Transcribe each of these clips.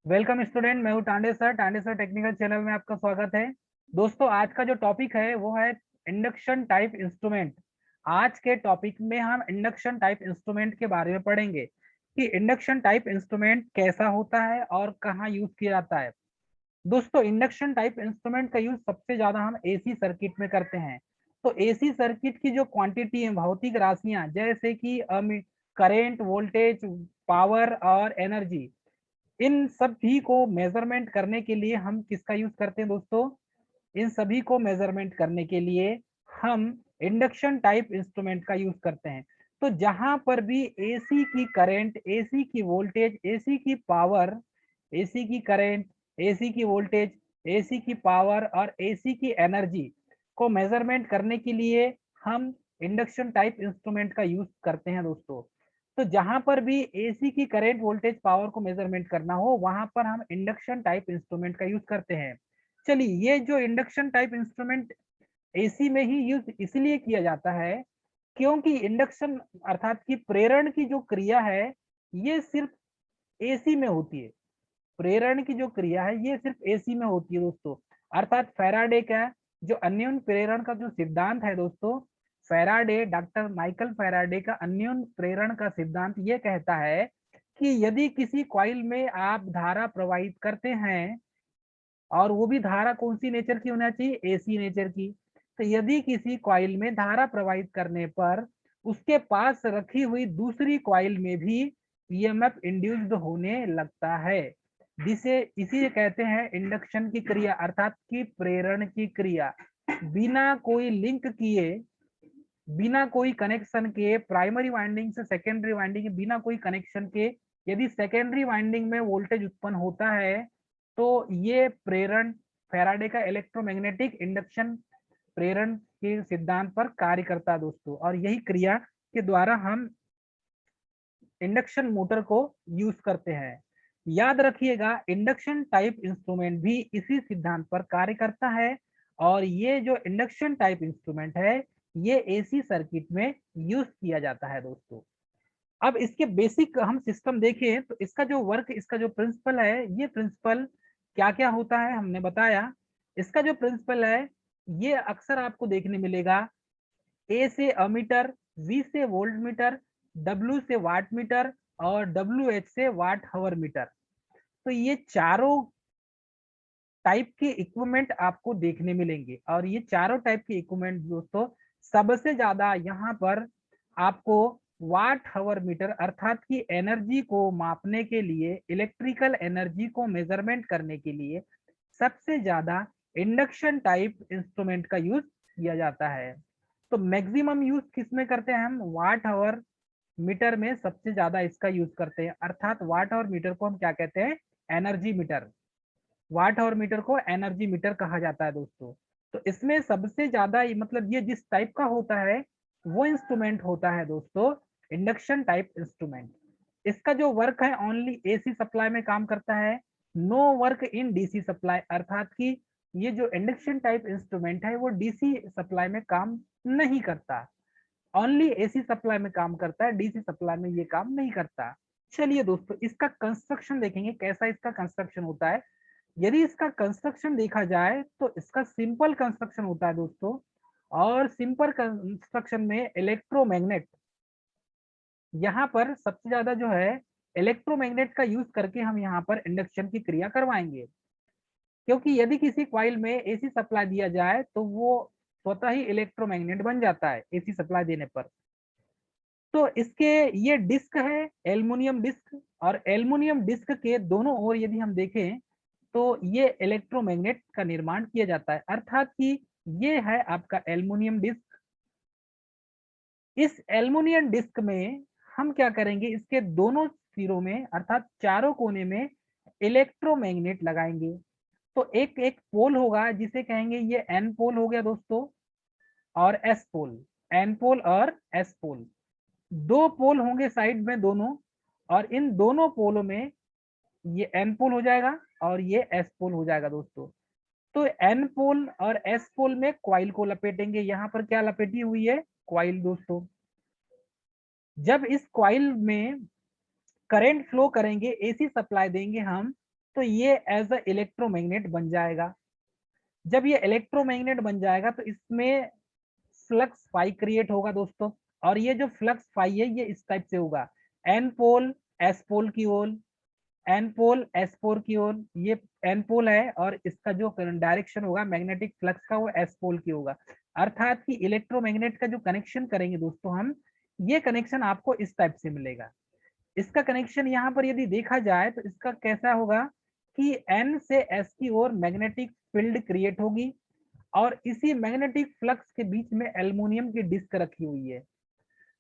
Welcome student, मैं हूँ Tande sir technical channel में आपका स्वागत है। दोस्तों, आज का जो टॉपिक है वो है इंडक्शन टाइप इंस्ट्रूमेंट। आज के टॉपिक में हम इंडक्शन टाइप इंस्ट्रूमेंट के बारे में पढ़ेंगे कि इंडक्शन टाइप इंस्ट्रूमेंट कैसा होता है और कहाँ यूज किया जाता है। दोस्तों, इंडक्शन टाइप इंस्ट्रूमेंट का यूज सबसे ज्यादा हम एसी सर्किट में करते हैं। तो एसी सर्किट की जो क्वांटिटी है, भौतिक राशियां जैसे कि करेंट, वोल्टेज, पावर और एनर्जी, इन सभी को मेजरमेंट करने के लिए हम किसका यूज करते हैं दोस्तों? इन सभी को मेजरमेंट करने के लिए हम इंडक्शन टाइप इंस्ट्रूमेंट का यूज करते हैं। तो जहां पर भी एसी की करंट, एसी की वोल्टेज, एसी की पावर, एसी की करंट, एसी की वोल्टेज, एसी की पावर और एसी की एनर्जी को मेजरमेंट करने के लिए हम इंडक्शन टाइप इंस्ट्रूमेंट का यूज करते हैं दोस्तों। तो जहां पर भी एसी की करंट, वोल्टेज, पावर को मेजरमेंट करना हो, वहां पर हम इंडक्शन टाइप इंस्ट्रूमेंट का यूज करते हैं। चलिए, ये जो इंडक्शन टाइप इंस्ट्रूमेंट एसी में ही यूज इसलिए किया जाता है क्योंकि इंडक्शन अर्थात कि प्रेरण की जो क्रिया है ये सिर्फ एसी में होती है। प्रेरण की जो क्रिया है ये सिर्फ एसी में होती है दोस्तों। अर्थात फैराडे का जो अन्योन प्रेरण का जो सिद्धांत है दोस्तों, फैराडे, डॉक्टर माइकल फैराडे का अन्योन प्रेरण का सिद्धांत ये कहता है कि यदि किसी कॉइल में आप धारा प्रवाहित करते हैं, और वो भी धारा कौन सी नेचर की होना चाहिए? एसी नेचर की। तो यदि किसी कॉइल में धारा प्रवाहित करने पर उसके पास रखी हुई दूसरी कॉइल में भी ईएमएफ इंड्यूस्ड होने लगता है, जिसे इसी कहते हैं इंडक्शन की क्रिया, अर्थात की प्रेरण की क्रिया। बिना कोई लिंक किए, बिना कोई कनेक्शन के, प्राइमरी वाइंडिंग से सेकेंडरी वाइंडिंग, बिना कोई कनेक्शन के यदि सेकेंडरी वाइंडिंग में वोल्टेज उत्पन्न होता है तो ये प्रेरण फैराडे का इलेक्ट्रोमैग्नेटिक इंडक्शन प्रेरण के सिद्धांत पर कार्य करता है दोस्तों। और यही क्रिया के द्वारा हम इंडक्शन मोटर को यूज करते हैं। याद रखिएगा, इंडक्शन टाइप इंस्ट्रूमेंट भी इसी सिद्धांत पर कार्य करता है। और ये जो इंडक्शन टाइप इंस्ट्रूमेंट है ये एसी सर्किट में यूज किया जाता है दोस्तों। अब इसके बेसिक हम सिस्टम देखें तो इसका जो वर्क, इसका जो प्रिंसिपल है, ये प्रिंसिपल क्या क्या होता है हमने बताया। इसका जो प्रिंसिपल है ये अक्सर आपको देखने मिलेगा। ए से अमीटर, वी से वोल्ट मीटर, डब्ल्यू से वाट मीटर और डब्ल्यू एच से वाट हावर मीटर। तो ये चारों टाइप के इक्विपमेंट आपको देखने मिलेंगे। और ये चारों टाइप के इक्विपमेंट दोस्तों, सबसे ज्यादा यहाँ पर आपको वाट हावर मीटर अर्थात की एनर्जी को मापने के लिए, इलेक्ट्रिकल एनर्जी को मेजरमेंट करने के लिए सबसे ज्यादा इंडक्शन टाइप इंस्ट्रूमेंट का यूज किया जाता है। तो मैक्सिमम यूज किसमें करते हैं हम? वाट आवर मीटर में सबसे ज्यादा इसका यूज करते हैं। अर्थात वाट आवर मीटर को हम क्या कहते हैं? Energy meter. Watt hour meter को एनर्जी मीटर कहा जाता है दोस्तों। तो इसमें सबसे ज्यादा मतलब ये जिस टाइप का होता है वो इंस्ट्रूमेंट होता है दोस्तों इंडक्शन टाइप इंस्ट्रूमेंट। इसका जो वर्क है ओनली एसी सप्लाई में काम करता है, no work in DC supply. अर्थात कि ये जो इंडक्शन टाइप इंस्ट्रूमेंट है वो डीसी सप्लाई में काम नहीं करता, ओनली एसी सप्लाई में काम करता है, डीसी सप्लाई में ये काम नहीं करता। चलिए दोस्तों, इसका कंस्ट्रक्शन देखेंगे, कैसा इसका कंस्ट्रक्शन होता है। यदि इसका कंस्ट्रक्शन देखा जाए तो इसका सिंपल कंस्ट्रक्शन होता है दोस्तों। और सिंपल कंस्ट्रक्शन में इलेक्ट्रोमैग्नेट, यहाँ पर सबसे ज्यादा जो है इलेक्ट्रोमैग्नेट का यूज करके हम यहाँ पर इंडक्शन की क्रिया करवाएंगे। क्योंकि यदि किसी कॉइल में एसी सप्लाई दिया जाए तो वो स्वतः ही इलेक्ट्रोमैग्नेट बन जाता है एसी सप्लाई देने पर। तो इसके ये डिस्क है एल्युमिनियम डिस्क, और एल्युमिनियम डिस्क के दोनों ओर यदि हम देखें तो ये इलेक्ट्रोमैग्नेट का निर्माण किया जाता है। अर्थात कि ये है आपका एल्युमिनियम डिस्क। इस एल्युमिनियम डिस्क में हम क्या करेंगे? इसके दोनों सिरों में अर्थात चारों कोने में इलेक्ट्रोमैग्नेट लगाएंगे। तो एक एक पोल होगा जिसे कहेंगे ये एन पोल हो गया दोस्तों, और एस पोल। एन पोल और एस पोल, दो पोल होंगे साइड में दोनों, और इन दोनों पोलों में ये एन पोल हो जाएगा और ये एस पोल हो जाएगा दोस्तों। तो एन पोल और एस पोल में क्वाइल को लपेटेंगे। यहाँ पर क्या लपेटी हुई है? क्वाइल दोस्तों। जब इस क्वाइल में करंट फ्लो करेंगे, एसी सप्लाई देंगे हम, तो ये एज अ इलेक्ट्रोमैग्नेट बन जाएगा। जब ये इलेक्ट्रोमैग्नेट बन जाएगा तो इसमें फ्लक्स फाई क्रिएट होगा दोस्तों। और ये जो फ्लक्स फाई है ये इस टाइप से होगा, एन पोल एस पोल की ओर, एन पोल एस पोल की ओर, ये एन पोल है और इसका जो डायरेक्शन होगा मैग्नेटिक फ्लक्स का वो एस पोल की होगा। अर्थात कि इलेक्ट्रोमैग्नेट का जो कनेक्शन करेंगे दोस्तों हम, ये कनेक्शन आपको इस टाइप से मिलेगा। इसका कनेक्शन यहाँ पर यदि देखा जाए तो इसका कैसा होगा कि एन से एस की ओर मैग्नेटिक फील्ड क्रिएट होगी और इसी मैग्नेटिक फ्लक्स के बीच में एल्युमिनियम की डिस्क रखी हुई है।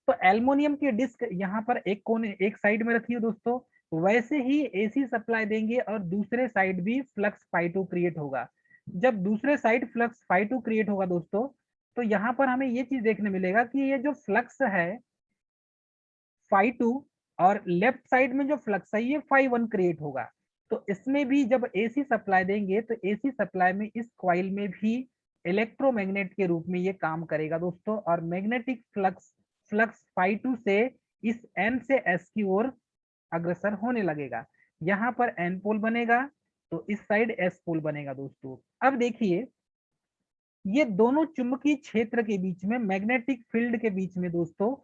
तो एल्युमिनियम की डिस्क यहाँ पर एक कोने एक साइड में रखी है दोस्तों, वैसे ही एसी सप्लाई देंगे और दूसरे साइड भी फ्लक्स फाई टू क्रिएट होगा। जब दूसरे side flux phi two create होगा दोस्तों, तो यहाँ पर हमें ये चीज देखने मिलेगा कि ये जो फ्लक्स है फाई टू और लेफ्ट साइड में जो फ्लक्स है ये फाई वन क्रिएट होगा। तो इसमें भी जब एसी सप्लाई देंगे तो एसी सप्लाई में इस कॉइल में भी इलेक्ट्रोमैग्नेट के रूप में ये काम करेगा दोस्तों, और magnetic flux flux phi two से इस एन से एस की ओर अग्रसर होने लगेगा। यहाँ पर एन पोल बनेगा तो इस साइड एस पोल बनेगा दोस्तों। अब देखिए ये दोनों चुंबकीय क्षेत्र के बीच में मैग्नेटिक फील्ड के बीच में दोस्तों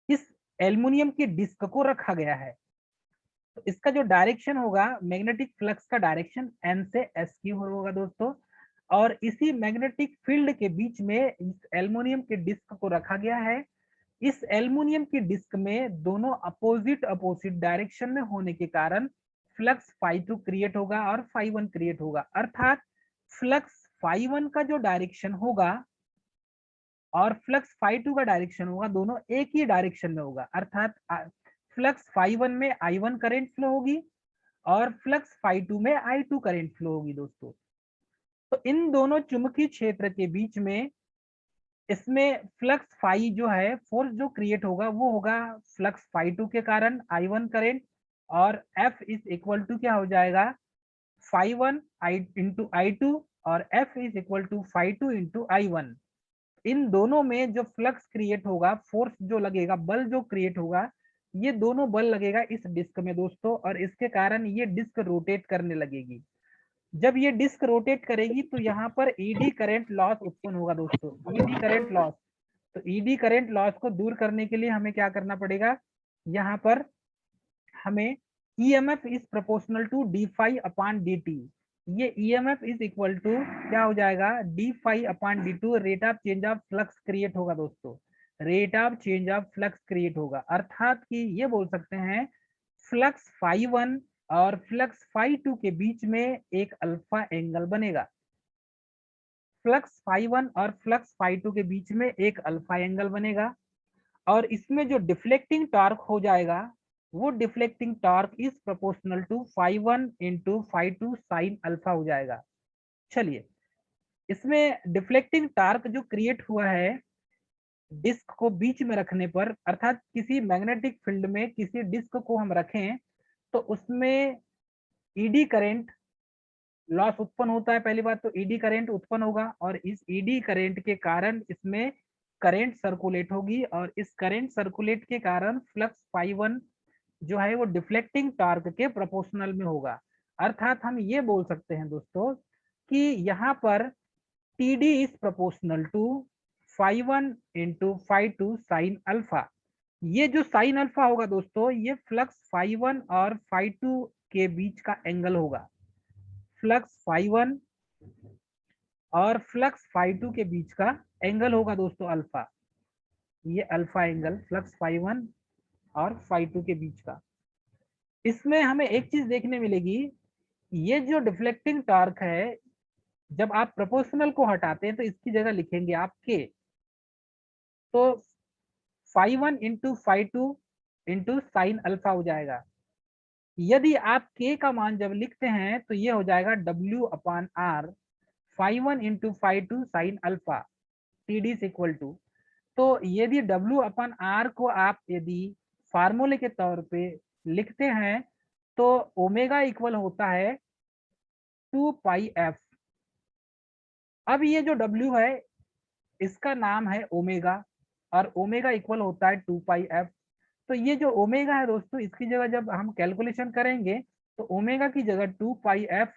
इस एल्युमिनियम की डिस्क को रखा गया है। तो इसका जो डायरेक्शन होगा मैग्नेटिक फ्लक्स का डायरेक्शन एन से एस की ओर होगा दोस्तों, और इसी मैग्नेटिक फील्ड के बीच में इस एल्युमिनियम के डिस्क को रखा गया है। इस एल्युमिनियम की डिस्क में दोनों अपोजिट अपोजिट डायरेक्शन में होने के कारण फ्लक्स फाई टू क्रिएट होगा और फाई वन क्रिएट होगा। अर्थात फ्लक्स फाई वन का जो डायरेक्शन होगा और फ्लक्स फाई टू का डायरेक्शन होगा दोनों एक ही डायरेक्शन में होगा। अर्थात फ्लक्स फाई वन में आई वन करेंट फ्लो होगी और फ्लक्स फाई टू में आई टू करेंट फ्लो होगी दोस्तों। तो इन दोनों चुंबकीय क्षेत्र के बीच में इसमें फ्लक्स फाई जो है फोर्स जो क्रिएट होगा वो होगा फ्लक्स फाई टू के कारण आई वन करेंट, और एफ इज इक्वल टू क्या हो जाएगा phi one I into I two, और F is equal to phi two into I one. इन दोनों में जो फ्लक्स क्रिएट होगा फोर्स जो लगेगा बल जो क्रिएट होगा ये दोनों बल लगेगा इस डिस्क में दोस्तों, और इसके कारण ये डिस्क रोटेट करने लगेगी। जब ये डिस्क रोटेट करेगी तो यहाँ पर ईडी करंट लॉस उत्पन्न होगा दोस्तों, ईडी करंट लॉस। तो ईडी करंट लॉस को दूर करने के लिए हमें क्या करना पड़ेगा, यहाँ पर हमें EMF is proportional to d phi upon d t. ये ईएमएफ इज इक्वल टू क्या हो जाएगा d phi upon d two, rate of change of flux create होगा दोस्तों, rate of change of flux create होगा। अर्थात कि ये बोल सकते हैं फ्लक्स फाई वन और फ्लक्स फाई टू के बीच में एक अल्फा एंगल बनेगा। फ्लक्स फाई वन और फ्लक्स फाई टू के बीच में एक अल्फा एंगल बनेगा, और इसमें जो डिफ्लेक्टिंग टॉर्क हो जाएगा वो deflecting torque is proportional to phi one into phi two sine alpha हो जाएगा। चलिए इसमें डिफ्लेक्टिंग टॉर्क जो क्रिएट हुआ है डिस्क को बीच में रखने पर, अर्थात किसी मैग्नेटिक फील्ड में किसी डिस्क को हम रखें तो उसमें ईडी करंट लॉस उत्पन्न होता है। पहली बात तो ईडी करंट उत्पन्न होगा और इस ईडी करंट के कारण इसमें करंट सर्कुलेट होगी, और इस करंट सर्कुलेट के कारण फ्लक्स फाई वन जो है वो डिफ्लेक्टिंग टॉर्क के प्रोपोर्शनल में होगा। अर्थात हम ये बोल सकते हैं दोस्तों कि यहाँ पर t d is proportional to phi one into phi two sine alpha. ये जो साइन अल्फा होगा दोस्तों ये फ्लक्स फाई वन और फाई टू के बीच का एंगल होगा। फ्लक्स फाई वन और फ्लक्स फाई टू के बीच का एंगल होगा दोस्तों अल्फा। ये alpha angle flux phi one और फाई टू के बीच का। इसमें हमें एक चीज देखने मिलेगी, ये जो डिफ्लेक्टिंग टॉर्क है जब आप प्रोपोर्शनल को हटाते हैं तो इसकी जगह लिखेंगे आप के। तो phi one into phi two into sine alpha हो जाएगा। यदि आप के का मान जब लिखते हैं तो ये हो जाएगा W upon R phi one into phi two sine alpha t d equal to. तो यदि डब्ल्यू अपन आर को आप यदि फार्मूले के तौर पे लिखते हैं तो ओमेगा इक्वल होता है 2 पाई एफ। अब ये जो डब्ल्यू है इसका नाम है ओमेगा, और ओमेगा इक्वल होता है 2 पाई एफ। तो ये जो ओमेगा है दोस्तों इसकी जगह जब हम कैलकुलेशन करेंगे तो ओमेगा की जगह 2 पाई एफ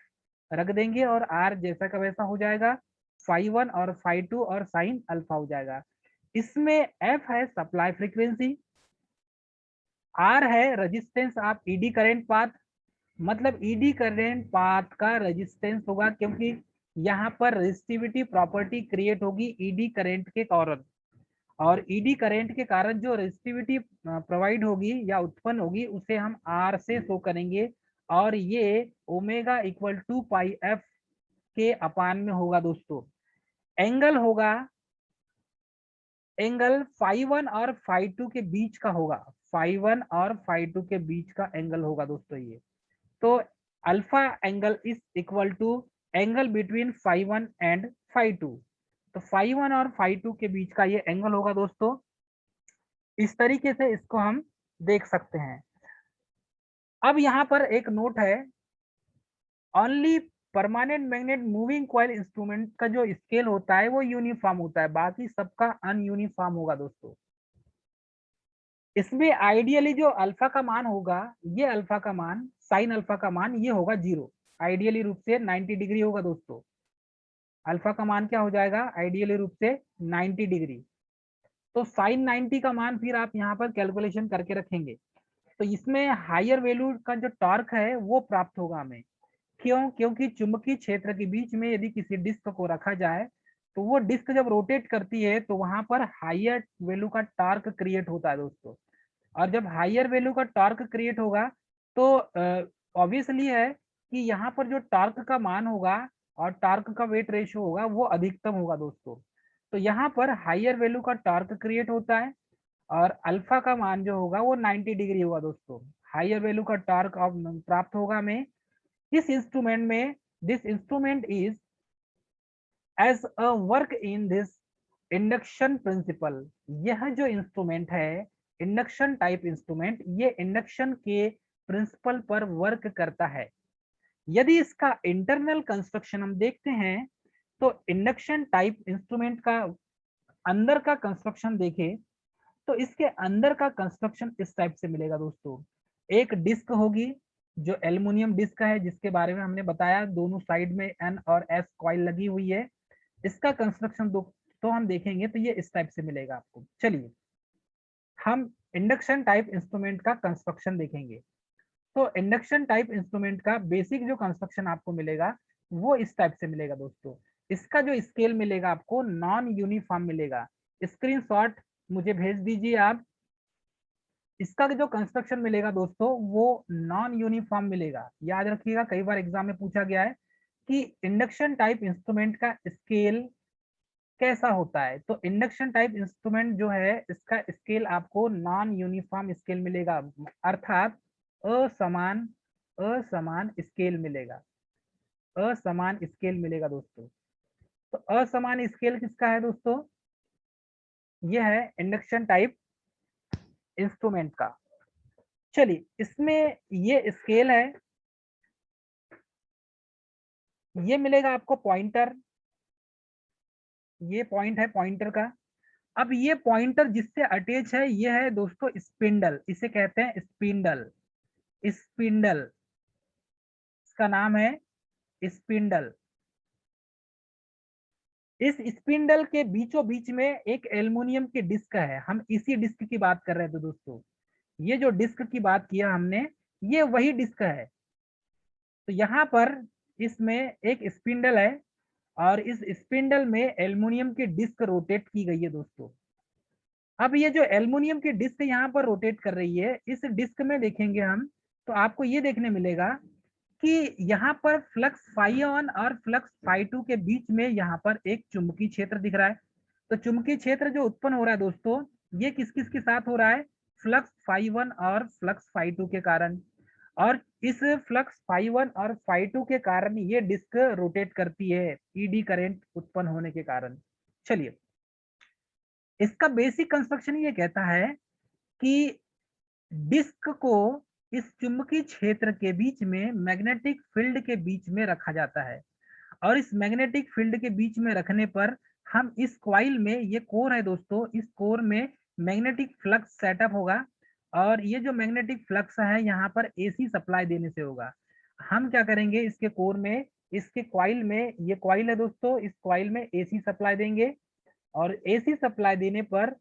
रख देंगे और आर जैसा का वैसा हो जाएगा, फाई 1 और फाई 2 और साइन अल्फा हो जाएगा। इसमें एफ है सप्लाई फ्रीक्वेंसी, आर है resistance of eddy current path, मतलब ईडी करंट पाथ का रेजिस्टेंस होगा, क्योंकि यहाँ पर रेजिस्टिविटी प्रॉपर्टी क्रिएट होगी ईडी करंट के कारण, और ईडी करंट के कारण जो रेजिस्टिविटी प्रोवाइड होगी या उत्पन्न होगी उसे हम आर से शो करेंगे, और ये omega equal to pi F के अपान में होगा दोस्तों। एंगल होगा, एंगल फाई 1 और फाई 2 के बीच का होगा, फाई 1 और फाई 2 के बीच का एंगल होगा दोस्तों ये। तो alpha angle is equal to angle between phi 1 and phi 2। तो फाई 1 और फाई 2 के बीच का ये एंगल होगा दोस्तों। इस तरीके से इसको हम देख सकते हैं। अब यहाँ पर एक नोट है, only permanent magnet moving coil instrument का जो स्केल होता है वो यूनिफॉर्म होता है, बाकी सबका अनयूनिफॉर्म होगा दोस्तों। इसमें आइडियली जो अल्फा का मान होगा, ये अल्फा का मान, साइन अल्फा का मान ये होगा 0, आइडियली रूप से 90 डिग्री होगा दोस्तों। अल्फा का मान क्या हो जाएगा आइडियली रूप से 90 डिग्री। तो साइन 90 का मान फिर आप यहाँ पर कैलकुलेशन करके रखेंगे, तो इसमें हायर वैल्यू का जो टॉर्क है वो प्राप्त होगा हमें। क्यों? क्योंकि चुंबकीय क्षेत्र के बीच में यदि किसी डिस्क को रखा जाए तो वो डिस्क जब रोटेट करती है तो वहां पर हायर वैल्यू का टॉर्क क्रिएट होता है दोस्तों। और जब हायर वैल्यू का टॉर्क क्रिएट होगा तो ऑब्वियसली है कि यहाँ पर जो टॉर्क का मान होगा और टॉर्क का वेट रेशियो होगा वो अधिकतम होगा दोस्तों। तो यहाँ पर हायर वैल्यू का टॉर्क क्रिएट होता है और अल्फा का मान जो होगा वो 90 डिग्री होगा दोस्तों। हायर वैल्यू का टॉर्क प्राप्त होगा हमें इस इंस्ट्रूमेंट में। This instrument is as a work in this induction principle. यह जो इंस्ट्रूमेंट है इंडक्शन टाइप इंस्ट्रूमेंट, ये इंडक्शन के प्रिंसिपल पर वर्क करता है। यदि इसका इंटरनल कंस्ट्रक्शन हम देखते हैं तो इंडक्शन टाइप इंस्ट्रूमेंट का अंदर का कंस्ट्रक्शन देखें तो इसके अंदर का कंस्ट्रक्शन इस टाइप से मिलेगा दोस्तों। एक डिस्क होगी जो एल्युमिनियम डिस्क है, जिसके बारे में हमने बताया, दोनों साइड में एन और एस कॉइल लगी हुई है। इसका कंस्ट्रक्शन तो हम देखेंगे तो ये इस टाइप से मिलेगा आपको। चलिए हम इंडक्शन टाइप इंस्ट्रूमेंट का कंस्ट्रक्शन देखेंगे। तो इंडक्शन टाइप इंस्ट्रूमेंट का बेसिक जो कंस्ट्रक्शन आपको मिलेगा वो इस टाइप से मिलेगा दोस्तों। इसका जो स्केल मिलेगा आपको नॉन यूनिफॉर्म मिलेगा। स्क्रीनशॉट मुझे भेज दीजिए आप। इसका जो कंस्ट्रक्शन मिलेगा दोस्तों वो नॉन यूनिफॉर्म मिलेगा। याद रखिएगा, कई बार एग्जाम में पूछा गया है कि इंडक्शन टाइप इंस्ट्रूमेंट का स्केल कैसा होता है। तो इंडक्शन टाइप इंस्ट्रूमेंट जो है इसका स्केल आपको नॉन यूनिफॉर्म स्केल मिलेगा, अर्थात असमान असमान स्केल मिलेगा, असमान स्केल मिलेगा दोस्तों। तो असमान स्केल किसका है दोस्तों? यह है इंडक्शन टाइप इंस्ट्रूमेंट का। चलिए इसमें ये स्केल है, ये मिलेगा आपको पॉइंटर, ये पॉइंट है पॉइंटर का। अब ये पॉइंटर जिससे अटैच है ये है दोस्तों स्पिंडल, इसे कहते हैं स्पिंडल। स्पिंडल, इसका नाम है स्पिंडल। इस स्पिंडल के बीचों बीच में एक एल्युमिनियम की डिस्क है, हम इसी डिस्क की बात कर रहे थे दोस्तों। ये जो डिस्क की बात किया हमने ये वही डिस्क है। तो यहाँ पर इसमें एक स्पिंडल है और इस स्पिंडल में एल्युमिनियम की डिस्क रोटेट की गई है दोस्तों। अब ये जो एल्युमिनियम की डिस्क यहाँ पर रोटेट कर रही है, इस डिस्क में देखेंगे हम तो आपको ये देखने मिलेगा कि यहाँ पर फ्लक्स फाई 1 और फ्लक्स फाई 2 के बीच में यहाँ पर एक चुंबकीय क्षेत्र दिख रहा है। तो चुंबकीय क्षेत्र जो उत्पन्न हो रहा है दोस्तों ये किस किस के साथ हो रहा है? फ्लक्स फाई 1 और फ्लक्स फाई 2 के कारण। और इस फ्लक्स फाई 1 और फाई 2 के कारण ये डिस्क रोटेट करती है ईडी करंट उत्पन्न होने के कारण। चलिए इसका बेसिक कंस्ट्रक्शन ये कहता है कि डिस्क को इस चुंबकीय क्षेत्र के बीच में मैग्नेटिक फील्ड के बीच में रखा जाता है, और इस मैग्नेटिक फील्ड के बीच में रखने पर हम इस कॉइल में, ये कोर है दोस्तों, इस कोर में मैग्नेटिक फ्लक्स सेटअप होगा और ये जो मैग्नेटिक फ्लक्स है यहाँ पर एसी सप्लाई देने से होगा। हम क्या करेंगे, इसके कोर में, इसके कॉइल में, ये कॉइल है दोस्तों, इस कॉइल में एसी सप्लाई देंगे और एसी सप्लाई देने पर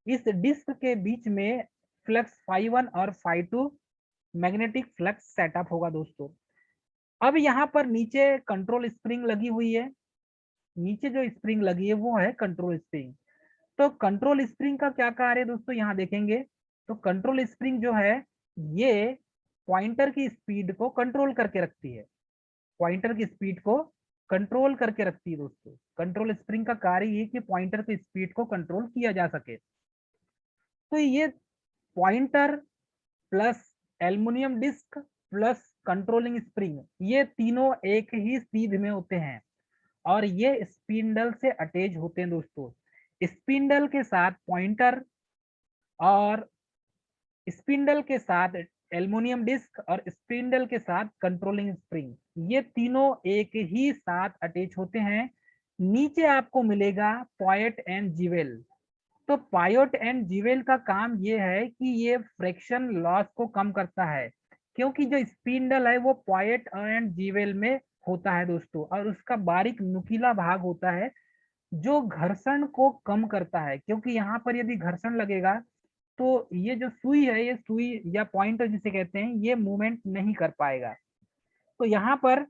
इस डिस्क के बीच में फ्लक्स φ1 और φ2 मैग्नेटिक फ्लक्स सेटअप होगा दोस्तों। अब यहाँ पर नीचे कंट्रोल स्प्रिंग लगी हुई है, नीचे जो स्प्रिंग लगी है वो है कंट्रोल स्प्रिंग। तो कंट्रोल स्प्रिंग का क्या कार्य है दोस्तों, यहाँ देखेंगे तो कंट्रोल स्प्रिंग जो है ये पॉइंटर की स्पीड को कंट्रोल करके रखती है, पॉइंटर की स्पीड को कंट्रोल करके रखती है दोस्तों। कंट्रोल स्प्रिंग का कार्य ये कि पॉइंटर की स्पीड को कंट्रोल किया जा सके। तो ये pointer plus aluminium disc plus controlling spring, ये तीनों एक ही सीध में होते हैं और ये स्पिंडल से अटैच होते हैं दोस्तों। स्पिंडल के साथ पॉइंटर और स्पिंडल के साथ एल्युमिनियम डिस्क और स्पिंडल के साथ कंट्रोलिंग स्प्रिंग, ये तीनों एक ही साथ अटैच होते हैं। नीचे आपको मिलेगा पॉयट एंड जीवेल। तो पायोट एंड जीवेल का काम ये है कि ये फ्रिक्शन लॉस को कम करता है, क्योंकि जो स्पिंडल है वो पॉयट एंड जीवेल में होता है दोस्तों और उसका बारीक नुकीला भाग होता है जो घर्षण को कम करता है। क्योंकि यहाँ पर यदि घर्षण लगेगा तो ये जो सुई है, ये सुई या पॉइंटर जिसे कहते हैं, ये मूवमेंट नहीं कर पाएगा। तो यहाँ पर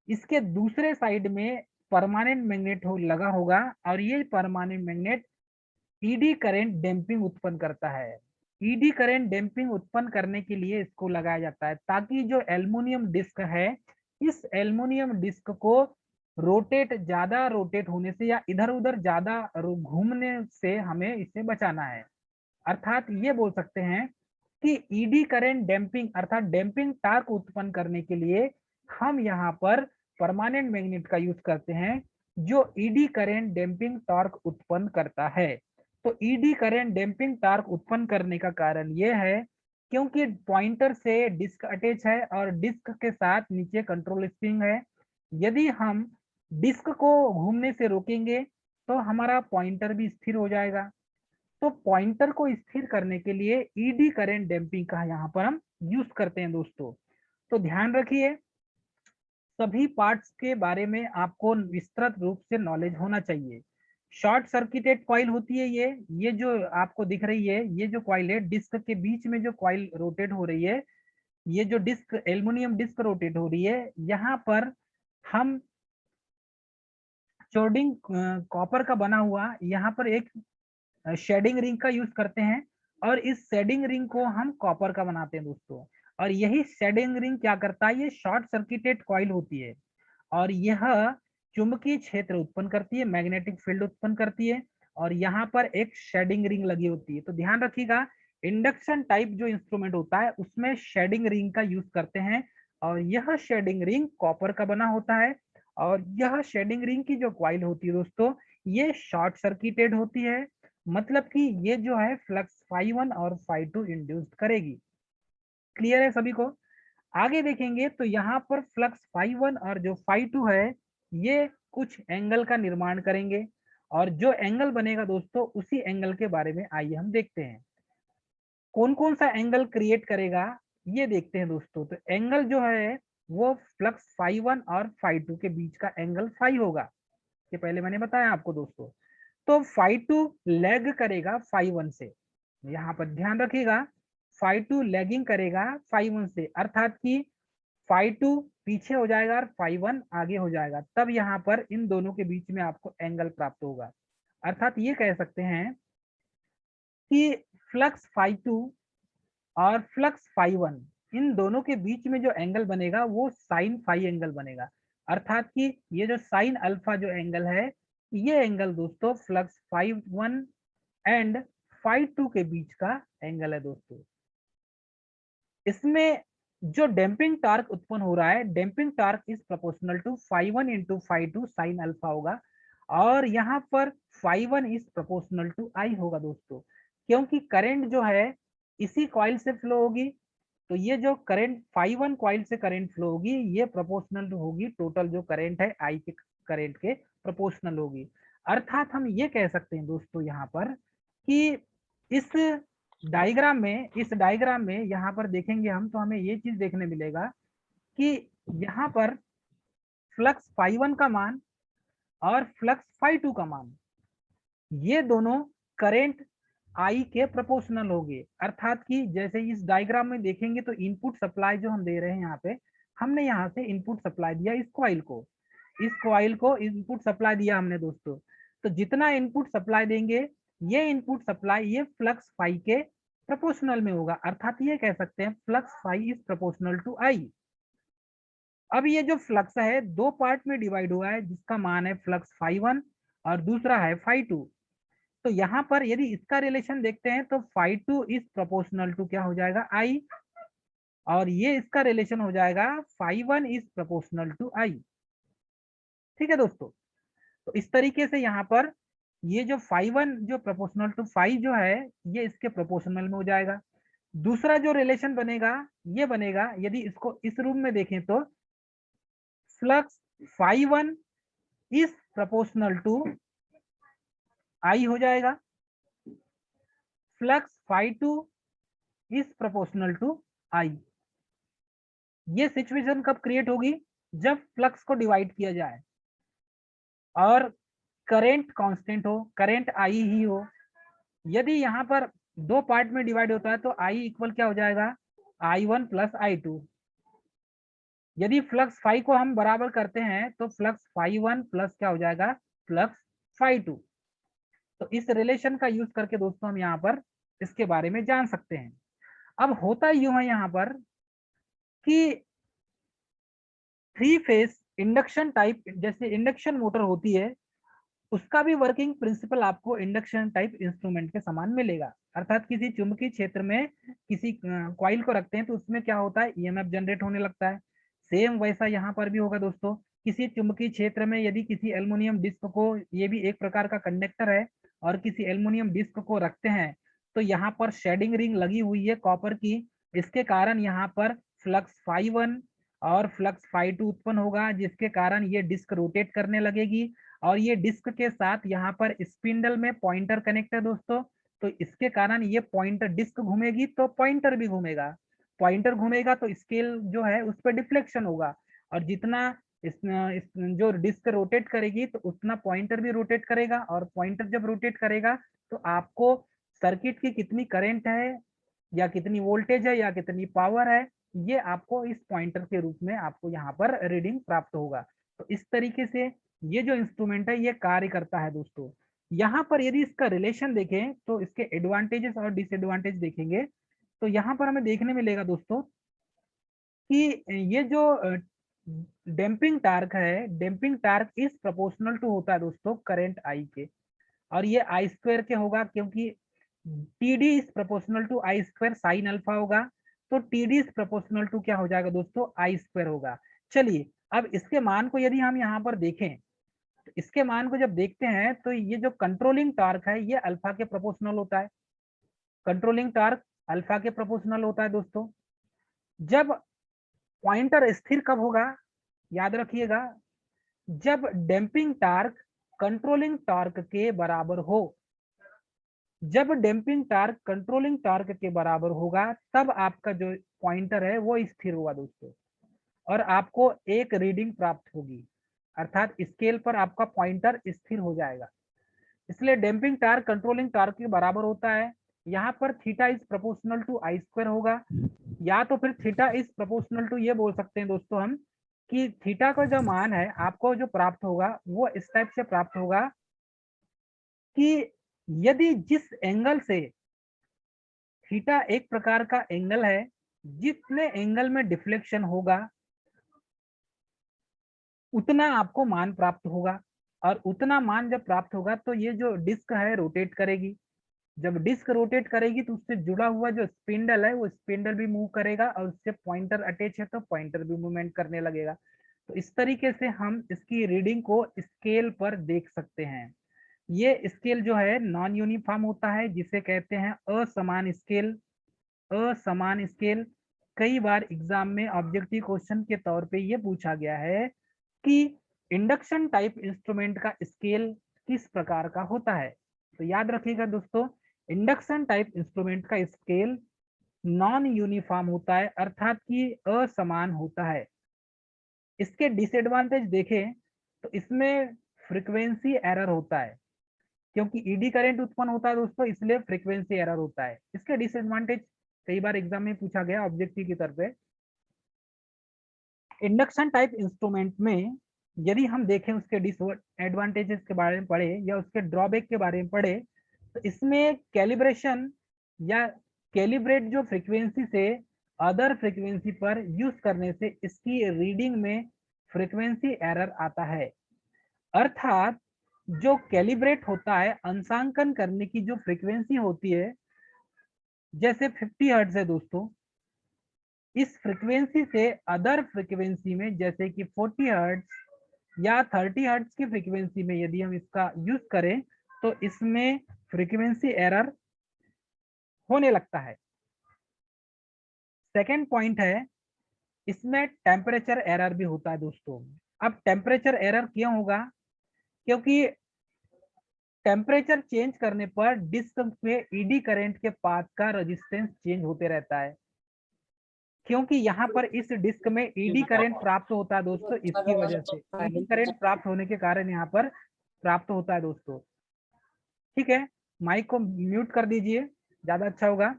इसके दूसरे साइड में परमानेंट मैग्नेट लगा होगा और ये permanent magnet eddy current damping उत्पन्न करता है। ईडी करंट डैम्पिंग उत्पन्न करने के लिए इसको लगाया जाता है ताकि जो एल्युमिनियम डिस्क है, इस एल्युमिनियम डिस्क को ज्यादा रोटेट होने से या इधर उधर ज्यादा घूमने से हमें इसे बचाना है। अर्थात ये बोल सकते हैं कि ईडी करंट डैम्पिंग अर्थात डैम्पिंग टार्क उत्पन्न करने के लिए हम यहाँ पर परमानेंट मैग्नेट का यूज करते हैं जो ईडी करंट डैम्पिंग टॉर्क उत्पन्न करता है। तो ईडी करंट डैम्पिंग टॉर्क उत्पन्न करने का कारण यह है क्योंकि पॉइंटर से डिस्क अटैच है और डिस्क के साथ नीचे कंट्रोल स्प्रिंग है। यदि हम डिस्क को घूमने से रोकेंगे तो हमारा पॉइंटर भी स्थिर हो जाएगा। तो पॉइंटर को स्थिर करने के लिए ईडी करंट डैम्पिंग का यहाँ पर हम यूज करते हैं दोस्तों। तो ध्यान रखिए, सभी पार्ट्स के बारे में आपको विस्तृत रूप से नॉलेज होना चाहिए। शॉर्ट सर्किटेड कॉइल होती है ये जो आपको दिख रही है, ये जो कॉइल है डिस्क के बीच में जो कॉइल रोटेट हो रही है, ये जो डिस्क एल्युमिनियम डिस्क रोटेट हो रही है, यहाँ पर हम चोर्डिंग कॉपर का बना हुआ यहाँ पर एक शेडिंग रिंग का यूज करते हैं और इस शेडिंग रिंग को हम कॉपर का बनाते हैं दोस्तों। और यही शेडिंग रिंग क्या करता है, ये शॉर्ट सर्किटेड कॉइल होती है और यह चुंबकीय क्षेत्र उत्पन्न करती है, मैग्नेटिक फील्ड उत्पन्न करती है और यहाँ पर एक शेडिंग रिंग लगी होती है। तो ध्यान रखिएगा, इंडक्शन टाइप जो इंस्ट्रूमेंट होता है उसमें शेडिंग रिंग का यूज करते हैं और यह शेडिंग रिंग कॉपर का बना होता है और यह शेडिंग रिंग की जो कॉइल होती है दोस्तों, ये शॉर्ट सर्किटेड होती है, मतलब कि ये जो है फ्लक्स φ1 और φ2 इंड्यूस्ड करेगी। क्लियर है सभी को? आगे देखेंगे तो यहाँ पर फ्लक्स φ1 और जो φ2 है ये कुछ एंगल का निर्माण करेंगे और जो एंगल बनेगा दोस्तों उसी एंगल के बारे में आइए हम देखते हैं। कौन कौन सा एंगल क्रिएट करेगा ये देखते हैं दोस्तों। तो एंगल जो है वो फ्लक्स φ1 और φ2 के बीच का एंगल फाई होगा, ये पहले मैंने बताया आपको दोस्तों। तो φ2 लैग करेगा φ1 से, यहाँ पर ध्यान रखिएगा, φ2 लैगिंग करेगा φ1 से, अर्थात कि φ2 पीछे हो जाएगा और φ1 आगे हो जाएगा, तब यहाँ पर इन दोनों के बीच में आपको एंगल प्राप्त होगा। अर्थात ये कह सकते हैं कि फ्लक्स φ2 और फ्लक्स φ1 इन दोनों के बीच में जो एंगल बनेगा वो साइन फाई एंगल बनेगा। अर्थात कि ये जो साइन अल्फा जो एंगल है, ये एंगल दोस्तों फ्लक्स φ1 एंड φ2 के बीच का एंगल है दोस्तों। इसमें जो डैम्पिंग टार्क उत्पन्न हो रहा है, damping torque is proportional to φ1 into φ2 sine alpha होगा और यहाँ पर φ1 इज प्रोपोर्शनल टू आई होगा दोस्तों, क्योंकि करंट जो है इसी कॉइल से फ्लो होगी। तो ये जो करंट φ1 कॉइल से करंट फ्लो होगी ये प्रोपोर्शनल होगी टोटल जो करंट है आई के करंट के प्रोपोर्शनल होगी। अर्थात हम ये कह सकते हैं दोस्तों यहाँ पर कि इस डायग्राम में यहाँ पर देखेंगे हम तो हमें ये चीज देखने मिलेगा कि यहाँ पर फ्लक्स φ1 का मान और फ्लक्स φ2 का मान ये दोनों करेंट आई के प्रोपोर्शनल होंगे। अर्थात कि जैसे इस डायग्राम में देखेंगे तो इनपुट सप्लाई जो हम दे रहे हैं यहाँ पे, हमने यहाँ से इनपुट सप्लाई दिया इस कॉइल को इनपुट सप्लाई दिया हमने दोस्तों। तो जितना इनपुट सप्लाई देंगे ये इनपुट सप्लाई ये फ्लक्स फाई के प्रोपोर्शनल में होगा। अर्थात ये कह सकते हैं flux phi is proportional to I. अब ये जो फ्लक्स है दो पार्ट में डिवाइड हुआ है, जिसका मान है फ्लक्स φ1 और दूसरा है φ2। तो यहाँ पर यदि इसका रिलेशन देखते हैं तो φ2 इज प्रोपोर्शनल टू क्या हो जाएगा आई, और ये इसका रिलेशन हो जाएगा φ1 इज प्रोपोर्शनल टू आई। ठीक है दोस्तों, तो इस तरीके से यहाँ पर ये जो φ1 जो प्रोपोर्शनल टू फाई जो है ये इसके प्रोपोर्शनल में हो जाएगा। दूसरा जो रिलेशन बनेगा ये बनेगा, यदि इसको इस रूप में देखें तो फ्लक्स φ1 इज प्रोपोर्शनल टू आई हो जाएगा, फ्लक्स φ2 इज प्रोपोर्शनल टू आई। ये सिचुएशन कब क्रिएट होगी, जब फ्लक्स को डिवाइड किया जाए और करंट कांस्टेंट हो, करंट आई ही हो। यदि यहाँ पर दो पार्ट में डिवाइड होता है तो आई इक्वल क्या हो जाएगा I1 प्लस I2। यदि फ्लक्स फाई को हम बराबर करते हैं तो फ्लक्स φ1 प्लस क्या हो जाएगा फ्लक्स φ2। तो इस रिलेशन का यूज करके दोस्तों हम यहाँ पर इसके बारे में जान सकते हैं। अब होता यूं है यहाँ पर कि थ्री फेज इंडक्शन टाइप जैसे इंडक्शन मोटर होती है उसका भी वर्किंग प्रिंसिपल आपको इंडक्शन टाइप इंस्ट्रूमेंट के समान मिलेगा। अर्थात किसी चुंबकीय क्षेत्र में किसी कॉइल को रखते हैं तो उसमें क्या होता है ईएमएफ जनरेट होने लगता है। सेम वैसा यहाँ पर भी होगा दोस्तों। किसी चुंबकीय क्षेत्र में यदि किसी एल्युमिनियम डिस्क को, ये भी एक प्रकार का कंडक्टर है, और किसी एल्युमिनियम डिस्क को रखते हैं तो यहाँ पर शेडिंग रिंग लगी हुई है कॉपर की। इसके कारण यहाँ पर फ्लक्स φ1 और फ्लक्स φ2 उत्पन्न होगा, जिसके कारण ये डिस्क रोटेट करने लगेगी। और ये डिस्क के साथ यहाँ पर स्पिंडल में पॉइंटर कनेक्ट है दोस्तों। तो इसके कारण ये पॉइंटर डिस्क घूमेगी तो पॉइंटर भी घूमेगा, पॉइंटर घूमेगा तो स्केल जो है उस पर डिफ्लेक्शन होगा, और जितना जो डिस्क रोटेट करेगी तो उतना पॉइंटर भी रोटेट करेगा, और पॉइंटर जब रोटेट करेगा तो आपको सर्किट की कितनी करंट है या कितनी वोल्टेज है या कितनी पावर है ये आपको इस पॉइंटर के रूप में आपको यहाँ पर रीडिंग प्राप्त होगा। तो इस तरीके से ये जो इंस्ट्रूमेंट है ये कार्य करता है दोस्तों। यहाँ पर यदि इसका रिलेशन देखें तो इसके एडवांटेजेस और डिसएडवांटेज देखेंगे तो यहाँ पर हमें देखने मिलेगा दोस्तों कि ये जो डैम्पिंग टार्क है, damping torque is proportional to होता है दोस्तों करंट आई के, और ये आई स्क्वायर के होगा क्योंकि t d is proportional to I square sine alpha होगा। तो t d is proportional to क्या हो जाएगा दोस्तों आई स्क्वायर होगा। चलिए अब इसके मान को यदि हम यहाँ पर देखें तो इसके मान को जब देखते हैं तो ये जो कंट्रोलिंग टार्क है ये अल्फा के प्रोपोर्शनल होता है। कंट्रोलिंग टार्क अल्फा के प्रोपोर्शनल होता है दोस्तों। जब पॉइंटर स्थिर कब होगा, याद रखिएगा, जब डैम्पिंग टार्क कंट्रोलिंग टार्क के बराबर हो। जब डैम्पिंग टार्क कंट्रोलिंग टार्क के बराबर होगा तब आपका जो पॉइंटर है वो स्थिर होगा दोस्तों, और आपको एक रीडिंग प्राप्त होगी। अर्थात स्केल पर आपका पॉइंटर स्थिर हो जाएगा। इसलिए डैम्पिंग टार्क कंट्रोलिंग टार्क के बराबर होता है। यहाँ पर theta is proportional to I square होगा, या तो फिर थीटा इज प्रोपोर्शनल टू ये बोल सकते हैं दोस्तों हम कि थीटा का जो मान है आपको जो प्राप्त होगा वो इस टाइप से प्राप्त होगा कि यदि जिस एंगल से थीटा एक प्रकार का एंगल है, जितने एंगल में डिफ्लेक्शन होगा उतना आपको मान प्राप्त होगा, और उतना मान जब प्राप्त होगा तो ये जो डिस्क है रोटेट करेगी। जब डिस्क रोटेट करेगी तो उससे जुड़ा हुआ जो स्पिंडल है वो स्पिंडल भी मूव करेगा, और उससे पॉइंटर अटैच है तो पॉइंटर भी मूवमेंट करने लगेगा। तो इस तरीके से हम इसकी रीडिंग को स्केल पर देख सकते हैं। ये स्केल जो है नॉन यूनिफॉर्म होता है, जिसे कहते हैं असमान स्केल। असमान स्केल कई बार एग्जाम में ऑब्जेक्टिव क्वेश्चन के तौर पे ये पूछा गया है कि इंडक्शन टाइप इंस्ट्रूमेंट का स्केल किस प्रकार का होता है। तो याद रखिएगा दोस्तों, इंडक्शन टाइप इंस्ट्रूमेंट का स्केल नॉन यूनिफॉर्म होता है, अर्थात कि असमान होता है। इसके डिसएडवांटेज देखें तो इसमें फ्रीक्वेंसी एरर होता है, क्योंकि ईडी करंट उत्पन्न होता है दोस्तों, इसलिए फ्रीक्वेंसी एरर होता है। इसके डिसएडवांटेज कई बार एग्जाम में पूछा गया ऑब्जेक्टिव की तरफ से। इंडक्शन टाइप इंस्ट्रूमेंट में यदि हम देखें उसके डिसएडवांटेजेस के बारे में पढ़े या उसके ड्रॉबैक के बारे में पढ़े, तो इसमें कैलिब्रेशन या कैलिब्रेट जो फ्रीक्वेंसी से अदर फ्रीक्वेंसी पर यूज करने से इसकी रीडिंग में फ्रीक्वेंसी एरर आता है। अर्थात जो कैलिब्रेट होता है, अंशांकन करने की जो फ्रीक्वेंसी होती है, जैसे 50 हर्ट्ज है दोस्तों, इस फ्रीक्वेंसी से अदर फ्रीक्वेंसी में जैसे कि 40 हर्ट्ज या 30 हर्ट्ज की फ्रीक्वेंसी में यदि हम इसका यूज करें तो इसमें फ्रीक्वेंसी एरर होने लगता है। सेकेंड पॉइंट है, इसमें टेम्परेचर एरर भी होता है दोस्तों। अब टेम्परेचर एरर क्यों होगा? क्योंकि टेम्परेचर चेंज करने पर डिस्क में ईडी करंट के पाथ का रेजिस्टेंस चेंज होते रहता है, क्योंकि यहाँ पर इस डिस्क में ईडी करंट प्राप्त होता है दोस्तों। इसकी वजह से ईडी करंट प्राप्त होने के कारण यहाँ पर प्राप्त होता है दोस्तों। ठीक है, माइक को म्यूट कर दीजिए, ज्यादा अच्छा होगा।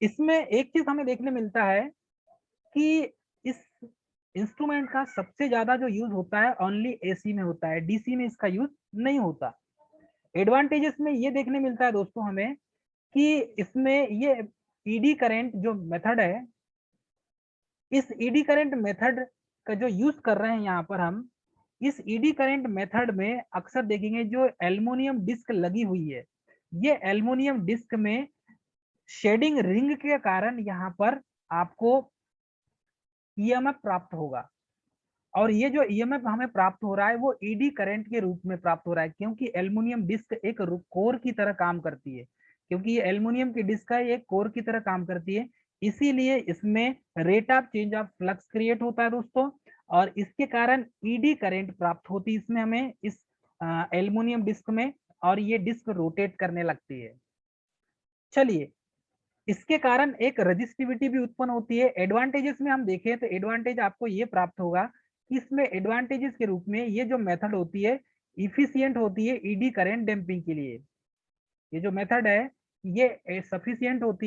इसमें एक चीज हमें देखने मिलता है कि इस इंस्ट्रूमेंट का सबसे ज्यादा जो यूज होता है ओनली एसी में होता है, डीसी में इसका यूज नहीं होता। एडवांटेजेस में ये देखने मिलता है दोस्तों हमें कि इसमें ये ईडी करंट जो मेथड है, इस ईडी करंट मेथड का जो यूज कर रहे हैं यहाँ पर हम, इस ईडी करंट मेथड में अक्सर देखेंगे जो एल्युमिनियम डिस्क लगी हुई है, ये एल्युमिनियम डिस्क में शेडिंग रिंग के कारण यहाँ पर आपको ईएमएफ प्राप्त होगा। और ये जो ईएमएफ हमें प्राप्त हो रहा है वो ईडी करंट के रूप में प्राप्त हो रहा है, क्योंकि एल्युमिनियम डिस्क एक कोर की तरह काम करती है, क्योंकि ये एल्युमिनियम की डिस्क है, एक कोर की तरह काम करती है, इसीलिए इसमें rate of change of flux create होता है दोस्तों, और इसके कारण ईडी करंट प्राप्त होती है इसमें हमें, इस एल्युमिनियम डिस्क में, और ये डिस्क रोटेट करने लगती है। चलिए, इसके कारण एक रजिस्टिविटी भी उत्पन्न होती है। एडवांटेजेस में हम देखें तो एडवांटेज आपको ये प्राप्त होगा कि इसमें एडवांटेजेस के रूप में ये जो मेथड होती है इफिशियंट होती है ईडी करंट डैम्पिंग के लिए। ये जो मेथड है ये सफिशियंट होती है